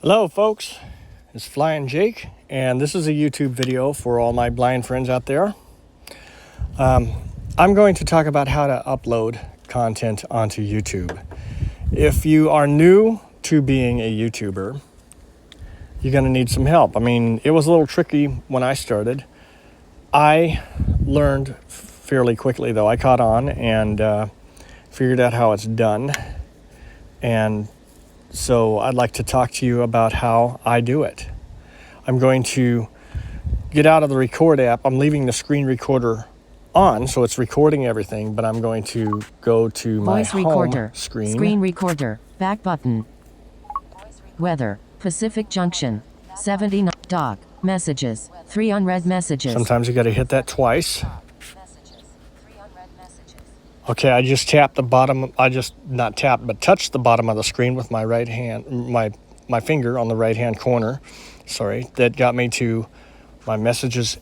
Hello folks, it's Flying Jake, and this is a YouTube video for all my blind friends out there. I'm going to talk about how to upload content onto YouTube. If you are new to being a YouTuber, you're going to need some help. I mean, it was a little tricky when I started. I learned fairly quickly though. I caught on and figured out how it's done. And so I'd like to talk to you about how I do it. I'm going to get out of the record app. I'm leaving the screen recorder on, so it's recording everything, but I'm going to go to my home screen. Screen recorder, back button. Weather, Pacific Junction, 79, dog, messages, 3 unread messages. Sometimes you got to hit that twice. Okay, I just tapped the bottom, not tapped, but touched the bottom of the screen with my right hand, my finger on the right-hand corner. Sorry, that got me to my messages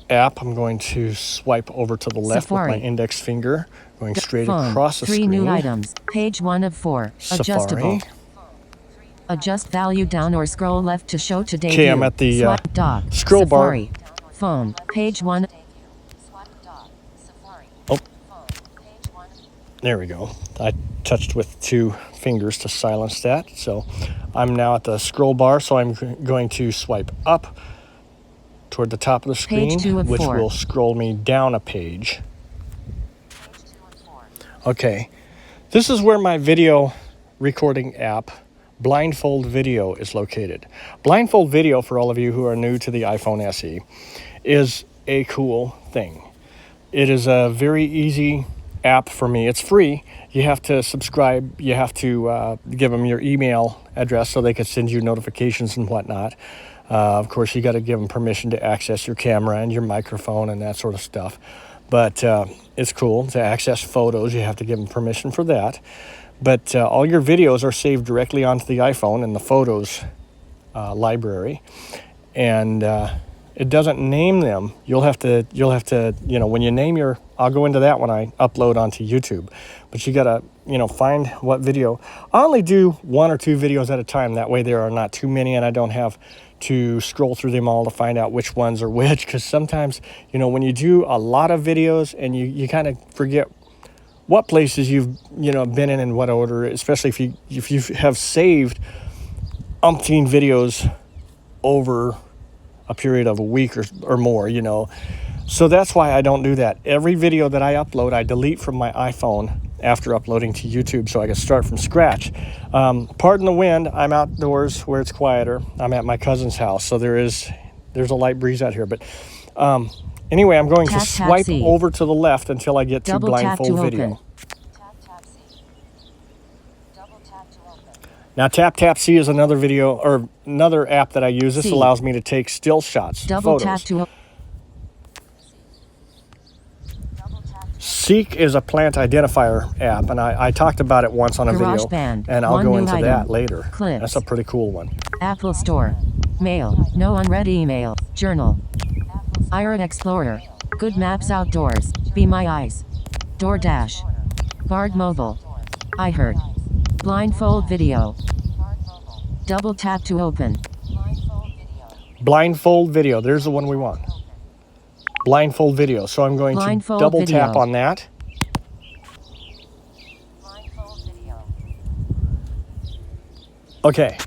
app. I'm going to swipe over to the left Safari. with my index finger, going straight Phone, across the 3 screen. new items, page 1 of 4, adjustable. Safari. Adjust value down or scroll left to show today. Okay, I'm at the Swipe dog, scroll Safari. bar. Phone, page 1. Oh, there we go. I touched with 2 fingers to silence that. So I'm now at the scroll bar, so I'm going to swipe up toward the top of the screen, Page 2 of which 4. will scroll me down a page. Okay, this is where my video recording app, Blindfold Video, is located. Blindfold Video, for all of you who are new to the iPhone SE, is a cool thing. It is a very easy app for me. It's free. You have to subscribe. You have to give them your email address so they can send you notifications and whatnot. Of course, you got to give them permission to access your camera and your microphone and that sort of stuff. But it's cool to access photos. You have to give them permission for that. But all your videos are saved directly onto the iPhone in the Photos library, and it doesn't name them. You'll have to, when you name your, I'll go into that when I upload onto YouTube. But you gotta, find what video. I only do 1 or 2 videos at a time. That way there are not too many, and I don't have to scroll through them all to find out which ones are which. Because sometimes, when you do a lot of videos and you kind of forget what places you've been in what order, especially if you have saved umpteen videos over a period of a week or more, So that's why I don't do that. Every video that I upload, I delete from my iPhone after uploading to YouTube so I can start from scratch. Pardon the wind, I'm outdoors where it's quieter. I'm at my cousin's house, so there's a light breeze out here. But anyway, I'm going to swipe over to the left until I get to Blindfold Video. Now, Tap C is another video or another app that I use. This allows me to take still shots, photos. Seek is a plant identifier app, and I talked about it once on a video, and I'll go into that later. Clips. That's a pretty cool one. Apple Store, Mail, no unread email, Journal, Iron Explorer, Good Maps Outdoors, Be My Eyes, DoorDash, Bard Mobile, iHeart, Blindfold Video, double tap to open. Blindfold Video, there's the one we want. Blindfold Video, so I'm going to double tap on that. Okay,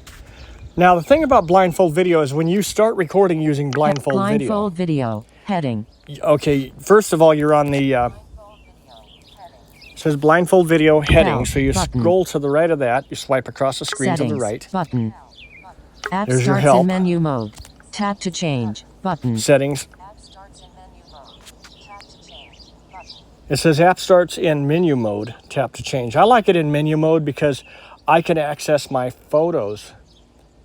now the thing about Blindfold Video is when you start recording using Blindfold Video, heading. Okay, first of all, you're on the, it says Blindfold Video heading, so you scroll to the right of that, you swipe across the screen to the right. Button. App There's starts your help. in menu mode. Tap to change. Button. Settings. It says app starts in menu mode, tap to change. I like it in menu mode because I can access my photos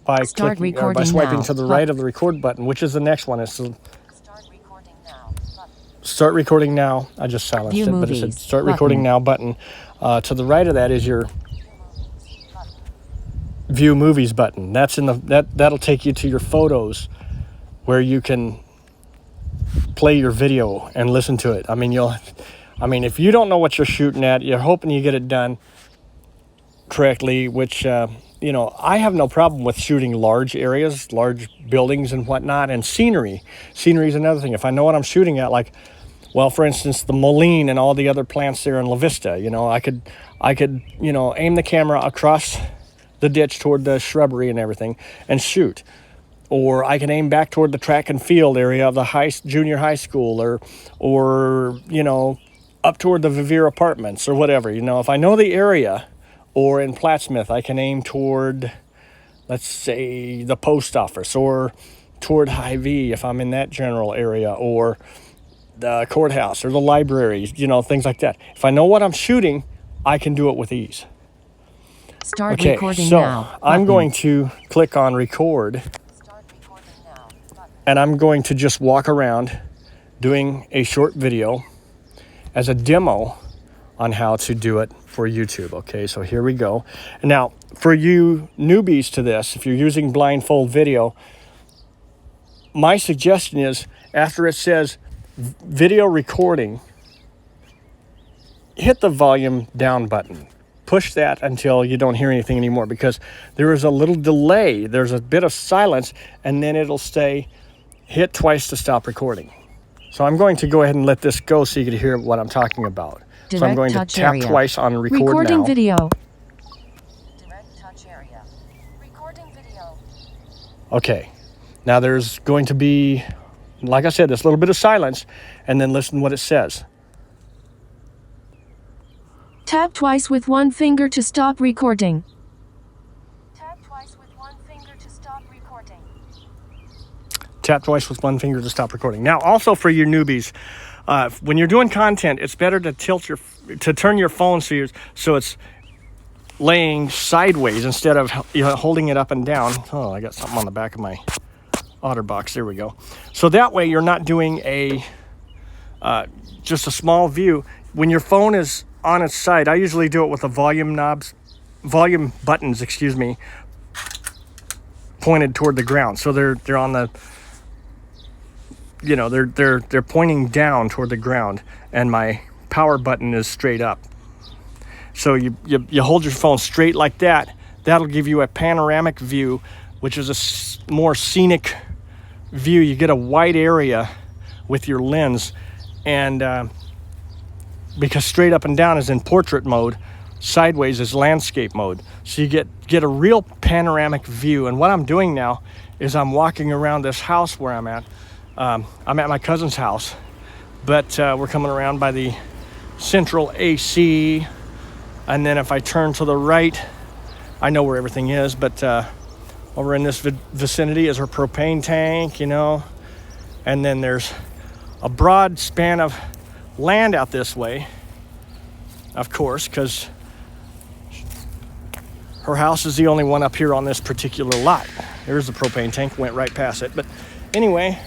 by clicking or by swiping to the right of the record button, which is the next one. It's start recording now. I just silenced it, but it said start recording now button. To the right of that is your view movies button. That's in that'll take you to your photos where you can play your video and listen to it. I mean, if you don't know what you're shooting at, you're hoping you get it done. correctly, which, you know, I have no problem with shooting large areas, large buildings and whatnot, and scenery. Scenery is another thing. If I know what I'm shooting at, like, well, for instance, the mullein and all the other plants there in La Vista, you know, I could, you know, aim the camera across the ditch toward the shrubbery and everything and shoot. Or I can aim back toward the track and field area of the junior high school, or you know, up toward the Vivier Apartments or whatever. You know, if I know the area, or in Plattsmouth, I can aim toward, let's say, the post office, or toward Hy-Vee if I'm in that general area, or the courthouse or the library, you know, things like that. If I know what I'm shooting, I can do it with ease. Start Okay, recording so now. I'm going to click on record. And I'm going to just walk around doing a short video as a demo on how to do it for YouTube. Okay, so here we go. Now, for you newbies to this, if you're using blindfold video, my suggestion is after it says video recording, hit the volume down button. Push that until you don't hear anything anymore, because there is a little delay. There's a bit of silence, and then it'll say, hit twice to stop recording. So I'm going to go ahead and let this go so you can hear what I'm talking about. So I'm going to tap twice on record Recording now. video. Direct touch area. Recording video. Okay. Now there's going to be, like I said, this little bit of silence, and then listen what it says. Tap twice with one finger to stop recording. Tap twice with one finger to stop recording. Tap twice with one finger to stop recording. Now, also for your newbies, when you're doing content, it's better to turn your phone so it's laying sideways instead of, you know, holding it up and down. Oh, I got something on the back of my OtterBox. There we go. So that way you're not doing just a small view. When your phone is on its side, I usually do it with the volume buttons, pointed toward the ground. So they're on the, you know, they're pointing down toward the ground, and my power button is straight up. So you hold your phone straight like that. That'll give you a panoramic view, which is a more scenic view. You get a wide area with your lens, and because straight up and down is in portrait mode, sideways is landscape mode. So you get a real panoramic view. And what I'm doing now is I'm walking around this house where I'm at. I'm at my cousin's house, but we're coming around by the central AC. And then if I turn to the right, I know where everything is, but over in this vicinity is her propane tank, you know. And then there's a broad span of land out this way, of course, because her house is the only one up here on this particular lot. There's the propane tank, went right past it. But anyway,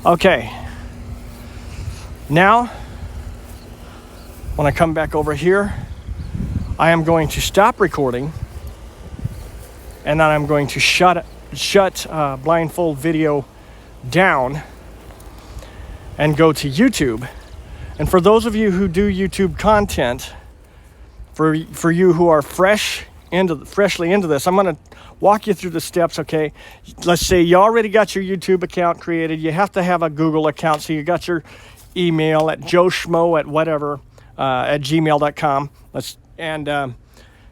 okay. Now, when I come back over here, I am going to stop recording, and then I'm going to shut blindfold video down and go to YouTube. And for those of you who do YouTube content, for you who are freshly into this, I'm going to walk you through the steps, okay? Let's say you already got your YouTube account created. You have to have a Google account, so you got your email at joeschmo at whatever at gmail.com.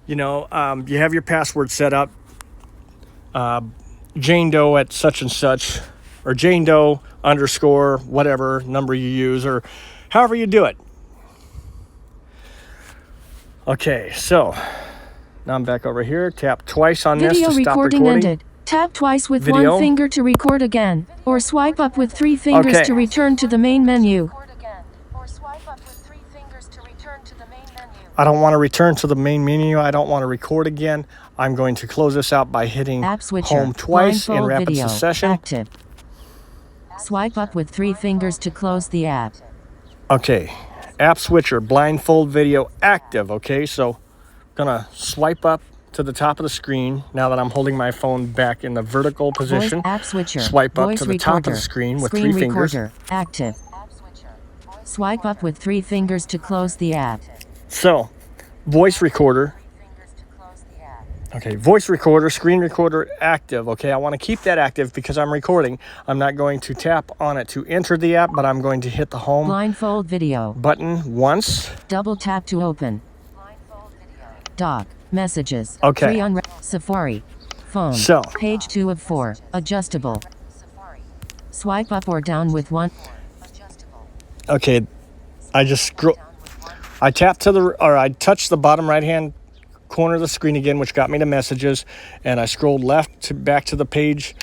You have your password set up, Jane Doe at such and such, or Jane Doe _ whatever number you use, or however you do it. Okay, so now I'm back over here. Tap twice on this to stop recording. Ended. Tap twice with one finger to record again, or swipe up with 3 fingers to return to the main menu. I don't want to return to the main menu. I don't want to record again. I'm going to close this out by hitting home twice in rapid succession. Active. Swipe up with 3 fingers to close the app. Okay, app switcher, blindfold video active. Okay, so I'm gonna swipe up to the top of the screen now that I'm holding my phone back in the vertical position. Voice app switcher. Swipe up Voice to the recorder. top of the screen with Screen 3 fingers. Recorder. Active. Swipe up with 3 fingers to close the app. So voice recorder. Fingers to close the app. Okay, voice recorder, screen recorder active. Okay, I want to keep that active because I'm recording. I'm not going to tap on it to enter the app, but I'm going to hit the home Blindfold video. button once. Double tap to open. Blindfold video. Dock. Messages. Okay. Free on Safari. Phone. So. Page 2 of 4. Adjustable. Safari. Swipe up or down with one. Adjustable. Okay, I just scroll. Down with one. I tap to the, or I touch the bottom right hand corner of the screen again, which got me to messages, and I scrolled left to back to the page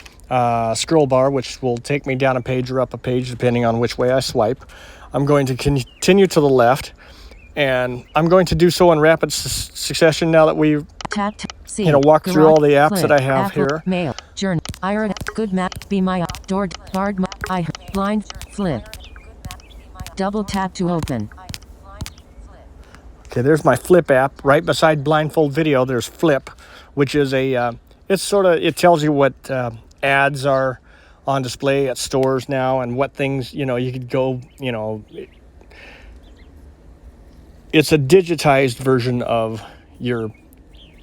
scroll bar, which will take me down a page or up a page depending on which way I swipe. I'm going to continue to the left, and I'm going to do so in rapid succession now that we've Tap. See. walk through all the apps Flip, that I have Apple, here. Mail. Journal. Ira. Good map. Be my door. Bard. I. Blind. Flip. Double tap to open. Blind. Flip. Okay, there's my Flip app. Right beside Blindfold Video, there's Flip, which is a, it tells you what ads are on display at stores now and what things, you could go, it's a digitized version of your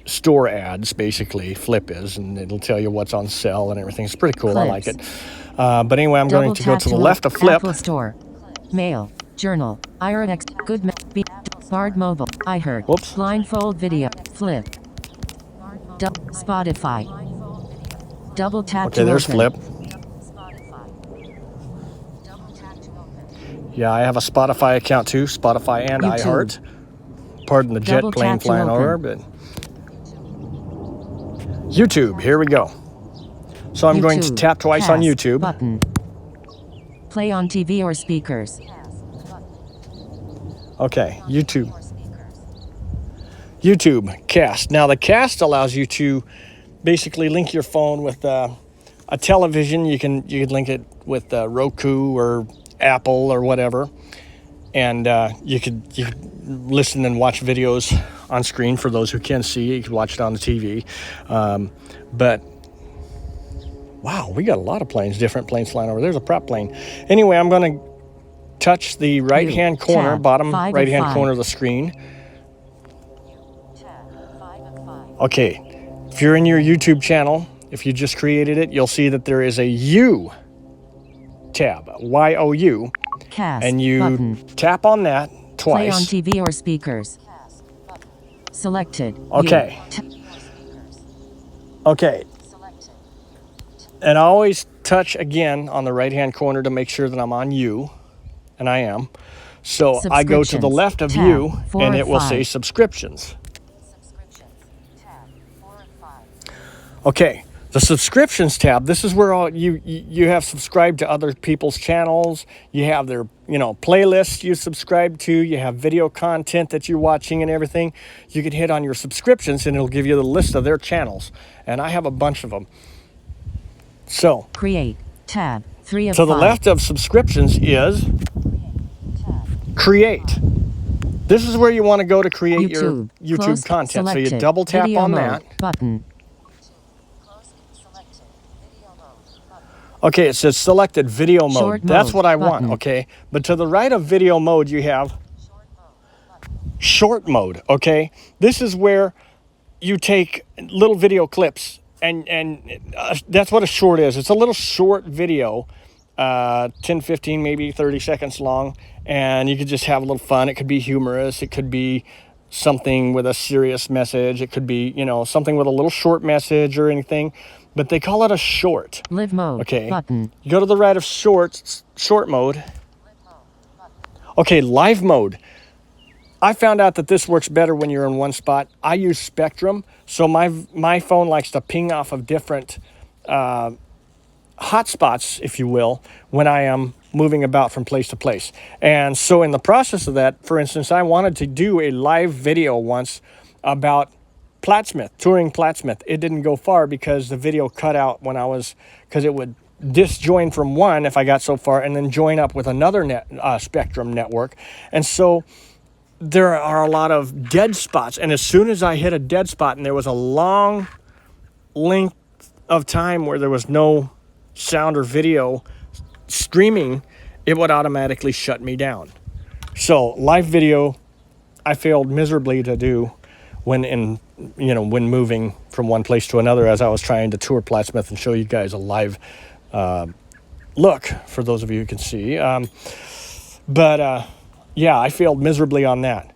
store ads, basically, Flip is, and it'll tell you what's on sale and everything. It's pretty cool. I like it. Clips. But anyway, I'm going to go Double to the tap left of Flip. Apple Store. Mail. Journal. Ira X. Good map. Bard Mobile. iHeart. Whoops. Blindfold Video. Flip. Spotify. Blindfold video. Double tap Okay, to there's open. Flip. Spotify. Double tap to open. Yeah, I have a Spotify account too, Spotify and YouTube. iHeart. Pardon the jet Double plane tap to flying open. over, but YouTube, here we go. So I'm going to YouTube. tap twice on Pass YouTube. Button. Play on TV or speakers. Pass. Button. Okay, YouTube. Or speakers. YouTube, Cast. Now the Cast allows you to basically link your phone with a television. You can link it with Roku or Apple or whatever, and you could listen and watch videos on screen for those who can see. You could watch it on the TV, but wow, we got a lot of planes, different planes flying over. There's a prop plane. Anyway, I'm going to touch the right-hand corner, Tab, bottom 5 of right-hand 5. corner of the screen. Tab. 5 of 5. Okay, if you're in your YouTube channel, if you just created it, you'll see that there is a U tab, Y-O-U, Cast and you button. tap on that Play on twice. TV or speakers. Cast. Button. Selected. Okay. Or speakers. Okay, Selected. and I always touch again on the right-hand corner to make sure that I'm on U, and I am. So I go to the Subscriptions. left of Tab, U, 4 and of it will 5. say subscriptions. Subscriptions. Tab. 4 of 5. Okay, the subscriptions tab, this is where all you have subscribed to other people's channels. You have their, playlists you subscribe to. You have video content that you're watching and everything. You can hit on your subscriptions and it'll give you the list of their channels. And I have a bunch of them. So, Create. Tab. 3 of to 5. the left of subscriptions is Tab. Create. This is where you want to go to create YouTube. your YouTube Close. content. So Selected. you double tap Video on mode. that. Button. Close. Selected. Video mode. Button. Okay, it says selected video mode. Short That's mode what I button. want, okay? But to the right of video mode, you have Short mode. Button. short mode, okay? This is where you take little video clips, and that's what a short is. It's a little short video, 10, 15, maybe 30 seconds long, and you could just have a little fun. It could be humorous. It could be something with a serious message. It could be, something with a little short message or anything, but they call it a short. Live mode. Okay. Button. You go to the right of short mode. Live mode. Button. Okay, live mode. I found out that this works better when you're in one spot. I use Spectrum, so my phone likes to ping off of different hotspots, if you will, when I am moving about from place to place. And so in the process of that, for instance, I wanted to do a live video once about Plattsmouth, touring Plattsmouth. It didn't go far because the video cut out because it would disjoin from one if I got so far and then join up with another Spectrum network. And so there are a lot of dead spots. And as soon as I hit a dead spot and there was a long length of time where there was no sound or video streaming, it would automatically shut me down. So live video, I failed miserably to do when moving from one place to another, as I was trying to tour Plattsmouth and show you guys a live look, for those of you who can see. Yeah, I failed miserably on that.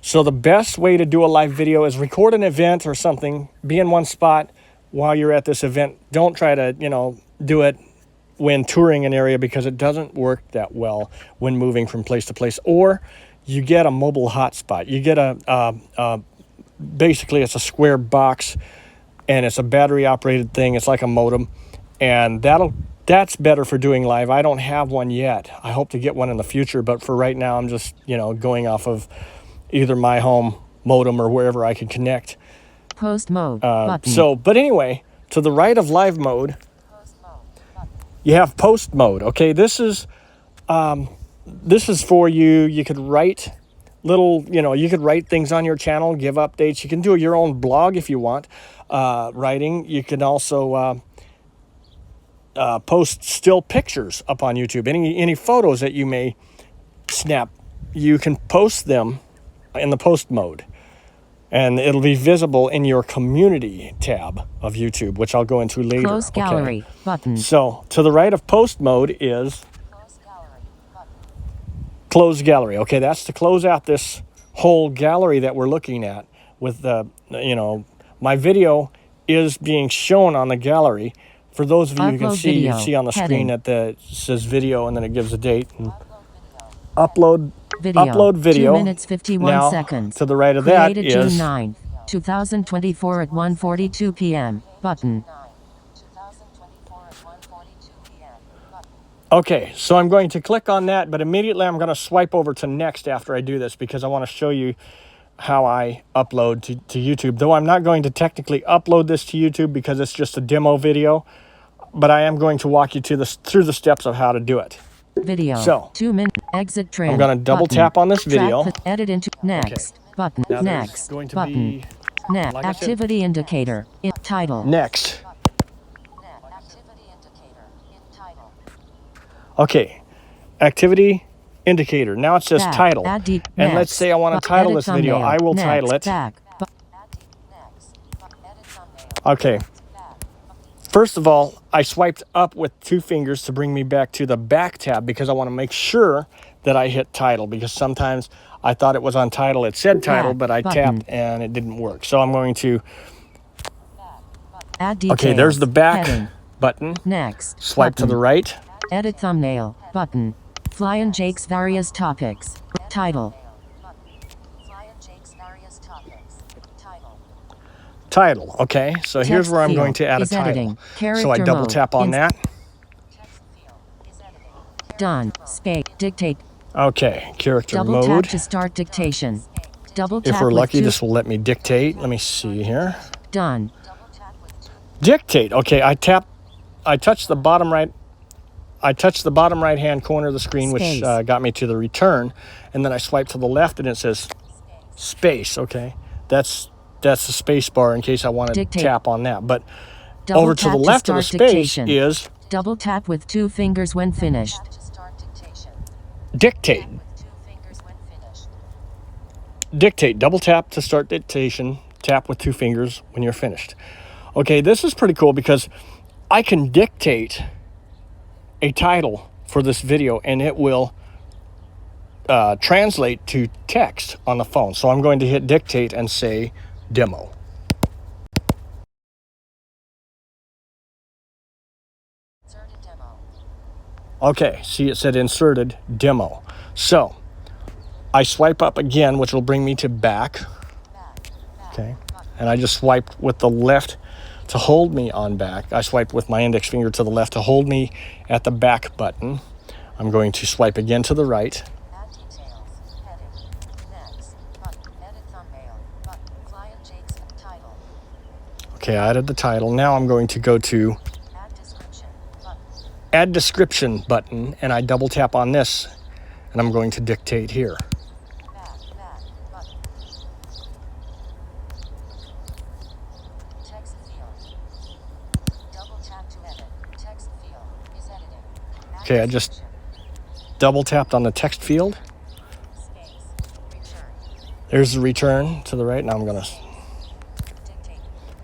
So the best way to do a live video is record an event or something, be in one spot while you're at this event. Don't try to, do it when touring an area, because it doesn't work that well when moving from place to place. Or you get a mobile hotspot. You get basically it's a square box, and it's a battery operated thing. It's like a modem, and that's better for doing live. I don't have one yet. I hope to get one in the future, but for right now, I'm just, going off of either my home modem or wherever I can connect. Post mode button. But anyway, to the right of live mode, you have post mode. Okay, this is for you. You could write you could write things on your channel, give updates. You can do your own blog if you want, writing. You can also post still pictures up on YouTube. Any photos that you may snap, you can post them in the post mode, and it'll be visible in your community tab of YouTube, which I'll go into later. Close gallery button. So to the right of post mode is close gallery. Okay, that's to close out this whole gallery that we're looking at with the, my video is being shown on the gallery. For those of you who can see, you see on the screen that it says video, and then it gives a date. And upload video. 2 minutes 51 now, seconds. To the right of Created that is June 9th, 2024 at 1:42 p.m. button. Okay, so I'm going to click on that, but immediately I'm going to swipe over to next after I do this, because I want to show you how I upload to YouTube. Though I'm not going to technically upload this to YouTube because it's just a demo video, but I am going to walk you through the steps of how to do it. Video. So 2 minute exit trim. I'm going to double tap on this video. Edit into next button. Now Next going to button. be Next like I said, activity indicator. Title. next. Okay, activity indicator. Now it says Back. title. And let's say I want to title this video. I will title it. Okay. First of all, I swiped up with 2 fingers to bring me back to the back tab, because I want to make sure that I hit title, because sometimes I thought it was on title. It said title, but I tapped and it didn't work. So I'm going to, Add details. okay, there's the back Heading. button. Next. Swipe button. to the right. Edit thumbnail button. Flying Jake's various topics. Title. Title. Okay, so here's where I'm field going to add a is title. editing. So I Character double mode. tap on that. Done. Space. Dictate. Okay, character Double mode. tap to start dictation. Double tap If we're with lucky, 2. this will let me dictate. Let me see here. Done. Dictate. Okay, I touched the bottom right. I touched the bottom right hand corner of the screen, Space. which got me to the return, and then I swipe to the left, and it says space. Okay, that's the space bar in case I want to Dictate. tap on that. But Double over to tap the left of the start space dictation. is Double tap with 2 fingers when finished. dictate. Dictate. Double tap to start dictation. Tap with 2 fingers when you're finished. Okay, this is pretty cool because I can dictate a title for this video, and it will translate to text on the phone. So I'm going to hit dictate and say demo. Okay, see, it said inserted demo. So I swipe up again, which will bring me to back. Okay, and I just swipe with the left to hold me on back. I swipe with my index finger to the left to hold me at the back button. I'm going to swipe again to the right. Okay, I added the title. Now I'm going to go to Add Description button, and I double tap on this, and I'm going to dictate here. Okay, I just double tapped on the text field. There's the return to the right. Now I'm going to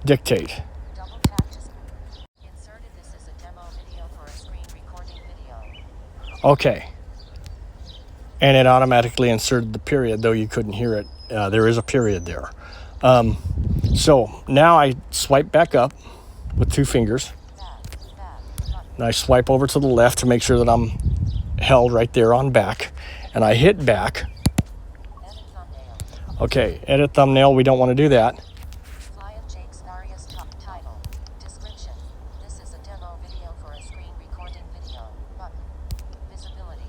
dictate. Double tap to inserted. This is a demo video for a screen recording video. Okay. And it automatically inserted the period, though you couldn't hear it. There is a period there. So now I swipe back up with 2 fingers. And I swipe over to the left to make sure that I'm held right there on back. And I hit back. Edit thumbnail. Okay, edit thumbnail. We don't want to do that. Client Jake's Arias title. Description. This is a demo video for a screen recording video. Button. Visibility.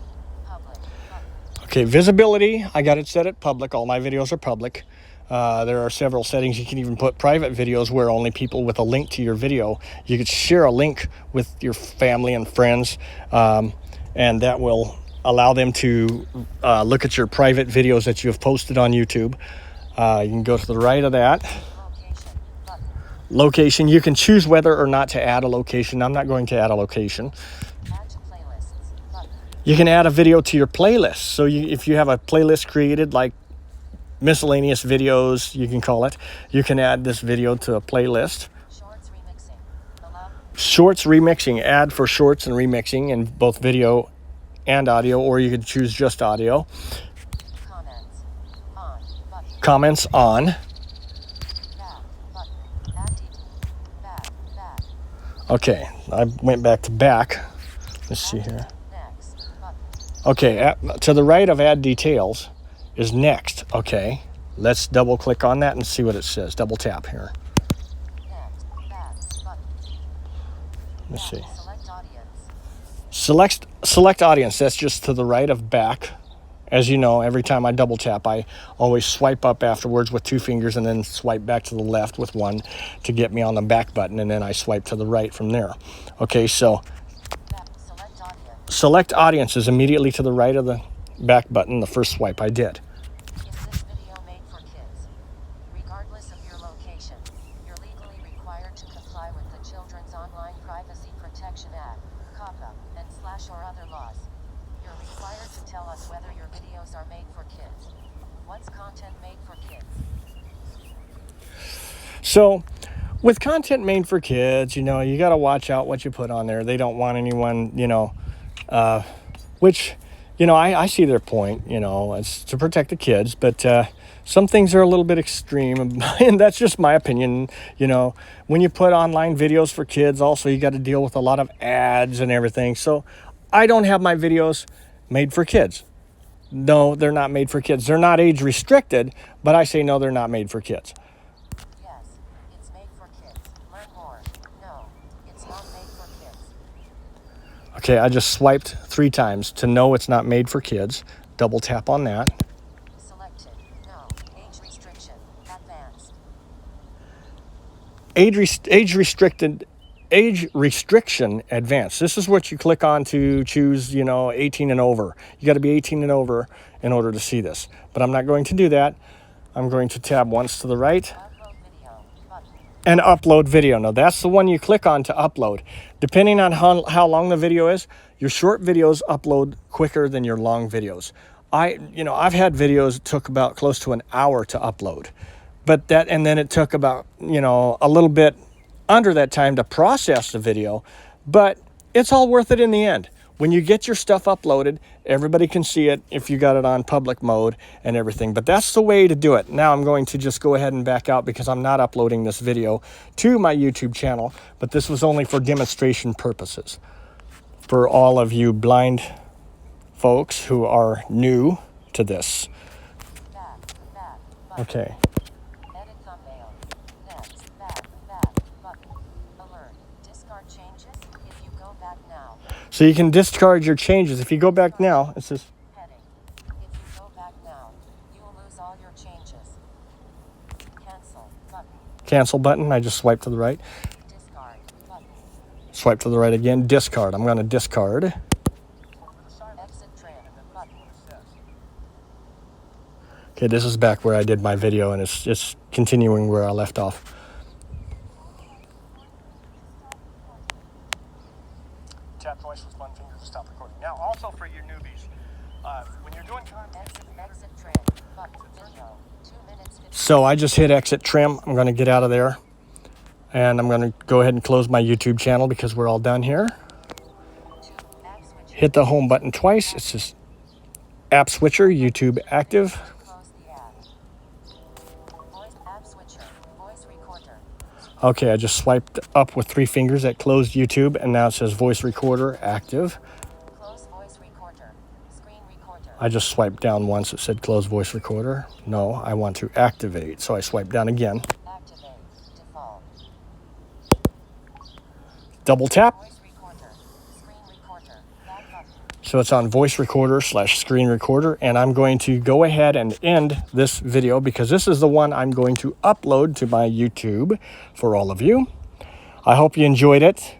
Public. Button. Okay, visibility. I got it set at public. All my videos are public. There are several settings. You can even put private videos where only people with a link to your video. You could share a link with your family and friends, and that will allow them to look at your private videos that you have posted on YouTube. You can go to the right of that. Location. Button. Location. You can choose whether or not to add a location. I'm not going to add a location. Add to playlists. Button. You can add a video to your playlist. So if you have a playlist created like miscellaneous videos, you can call it, you can add this video to a playlist. Shorts remixing. Allow. Shorts remixing, add for shorts and remixing in both video and audio, or you could choose just audio. Comments. On. Button. Comments on. Back. Button. Add back. Okay, I went back to back. Let's see here. Next. Button. Okay, to the right of add details is next. Okay, let's double click on that and see what it says. Double tap here. Next. Back. Button. Let's see. Select audience. Select audience. That's just to the right of back. As you know, every time I double tap, I always swipe up afterwards with 2 fingers and then swipe back to the left with 1 to get me on the back button, and then I swipe to the right from there. Okay, so Back. Select audience. select audience is immediately to the right of the back button, the first swipe I did. Is this video made for kids? Regardless of your location, you're legally required to comply with the Children's Online Privacy Protection Act, COPPA, and / or other laws. You're required to tell us whether your videos are made for kids. What's content made for kids? So with content made for kids, you got to watch out what you put on there. They don't want anyone, which, I see their point, it's to protect the kids, but some things are a little bit extreme, and that's just my opinion. When you put online videos for kids, also you got to deal with a lot of ads and everything. So I don't have my videos made for kids. No, they're not made for kids. They're not age restricted, but I say no, they're not made for kids. Yes, it's made for kids. Learn more. No, it's not made for kids. Okay, I just swiped 3 times to know it's not made for kids. Double tap on that. Selected. No. Age restriction. Advanced. Age restriction advanced. This is what you click on to choose, 18 and over. You got to be 18 and over in order to see this. But I'm not going to do that. I'm going to tab once to the right. Upload video. Button. And upload video. Now that's the one you click on to upload. Depending on how long the video is, your short videos upload quicker than your long videos. I've had videos that took about close to an hour to upload, and then it took about, a little bit under that time to process the video, but it's all worth it in the end. When you get your stuff uploaded, everybody can see it if you got it on public mode and everything. But that's the way to do it. Now I'm going to just go ahead and back out because I'm not uploading this video to my YouTube channel, but this was only for demonstration purposes. For all of you blind folks who are new to this. Back. Button. Okay. Edit thumbnail. Next. Back. Button. Alert. Discard changes if you go back now. So you can discard your changes. If you go back now, it says Heading. If you go back now, you will lose all your changes. Cancel. Button. cancel button. I just swipe to the right. Discard. Button. Swipe to the right again. Discard. I'm going to discard. Exit tray. Button. Okay, this is back where I did my video, and it's just continuing where I left off. Tap twice with 1 finger to stop recording. Now, also for you newbies, when you're doing content, Exit tray. Button. Video. 2 So I just hit exit trim. I'm going to get out of there. And I'm going to go ahead and close my YouTube channel because we're all done here. App switcher. Hit the home button twice. It says app switcher, YouTube active. Close the app. Voice app switcher. Voice recorder. Okay, I just swiped up with 3 fingers. That closed YouTube, and now it says voice recorder active. Close voice recorder. Screen recorder. I just swiped down once. It said close voice recorder. No, I want to activate. So I swiped down again. Activate. Default. Double tap. Voice recorder. Screen recorder. Back button. So it's on voice recorder / screen recorder. And I'm going to go ahead and end this video because this is the one I'm going to upload to my YouTube for all of you. I hope you enjoyed it.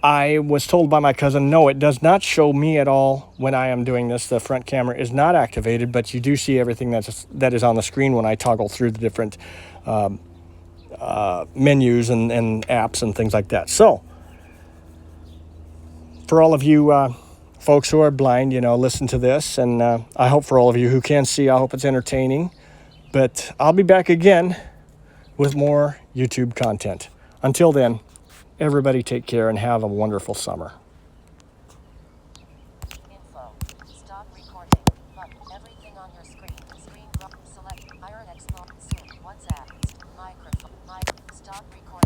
I was told by my cousin, no, it does not show me at all when I am doing this. The front camera is not activated, but you do see everything that is on the screen when I toggle through the different menus and apps and things like that. So for all of you folks who are blind, listen to this. And I hope for all of you who can see, I hope it's entertaining. But I'll be back again with more YouTube content. Until then, everybody take care and have a wonderful summer. Info. Stop recording. Button. Everything on your screen. Screen lock. Select. Iron Explorer. Sync. WhatsApp. Microphone. Mic. Stop recording.